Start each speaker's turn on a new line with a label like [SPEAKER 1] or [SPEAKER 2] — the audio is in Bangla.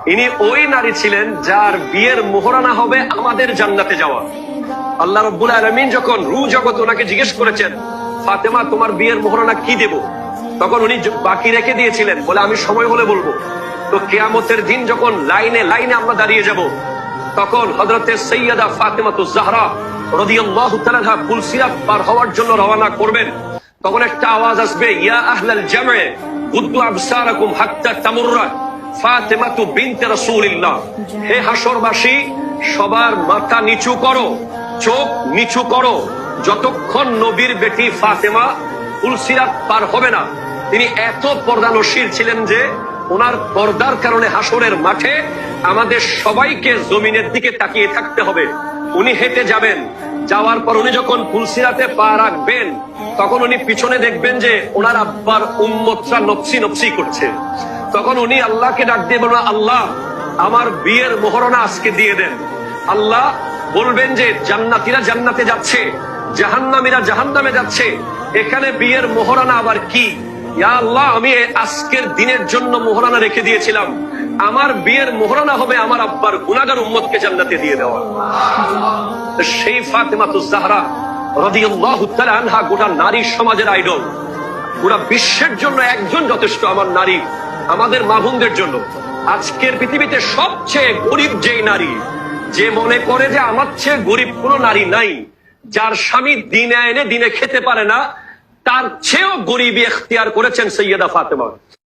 [SPEAKER 1] ইনি ওই নারী ছিলেন যার বিয়ের মোহরানা হবে আমাদের জান্নাতে যাওয়া। আল্লাহ রাব্বুল আলামিন যখন রূহ জগৎ ওনাকে জিজ্ঞেস করেছেন, ফাতেমা তোমার বিয়ের মোহরানা কি দেব, তখন উনি বাকি রেখে দিয়েছিলেন, বলে আমি সময় হলে বলবো। তো কিয়ামতের দিন যখন লাইনে লাইনে আমরা দাঁড়িয়ে যাব, তখন হযরতে সাইয়্যিদা ফাতেমাতুজ জাহরা রাদিয়াল্লাহু তাআলা আনহা পুলসিরাত পার হওয়ার জন্য রওনা করবেন। তখন একটা আওয়াজ আসবে, ইয়া আহলাল জামে উদ্দু আবসারাকুম হাত্তা তামুররা ফাতেমাতু বিনতে রাসূলিল্লাহ। হে হাসরবাসী, সবার মাথা নিচু করো, চোখ নিচু করো, যতক্ষণ নবীর বেটি ফাতেমা পুলসিরাত পার হবে না। তিনি এত পর্দানশীল ছিলেন যে ওনার পর্দার কারণে হাসরের মাঠে আমাদের সবাইকে জমিনের দিকে তাকিয়ে থাকতে হবে। উনি হেঁটে যাবেন, যাওয়ার পর উনি যখন পুলসিরাতে পা রাখবেন, তখন উনি পিছনে দেখবেন যে ওনার আব্বার উম্মতরা নফসি নফসি করছে। তখন উনি আল্লাহকে ডাক দিয়ে বলবেন, আল্লাহ আমার বিয়ের মোহরানা আজকে দিয়ে দেন। আল্লাহ বলবেন যে জান্নাতীরা জান্নাতে যাচ্ছে, জাহান্নামীরা জাহান্নামে যাচ্ছে, এখানে বিয়ের মোহরানা আবার কি? ইয়া আল্লাহ, আমি আজকের দিনের জন্য মোহরানা রেখে দিয়েছিলাম, আমার বিয়ের মোহরানা হবে আমার আব্বার গুনাহগার উম্মতকে জান্নাতে দিয়ে দেওয়া। সেই ফাতেমাতুজ জাহরা রাদিয়াল্লাহু তাআলা আনহা গোটা নারী সমাজের আইডল। পুরা বিশ্বের জন্য একজন যথেষ্ট, আমার নারী, আমাদের মা বোনদের জন্য। আজকের পৃথিবীতে সবচেয়ে গরিব যেই নারী, যে মনে করে যে আমার চেয়ে গরিব কোনো নারী নাই, যার স্বামী দিনে এনে দিনে খেতে পারে না, তার চেয়েও গরিবী এখতিয়ার করেছেন সাইয়্যিদা ফাতেমা।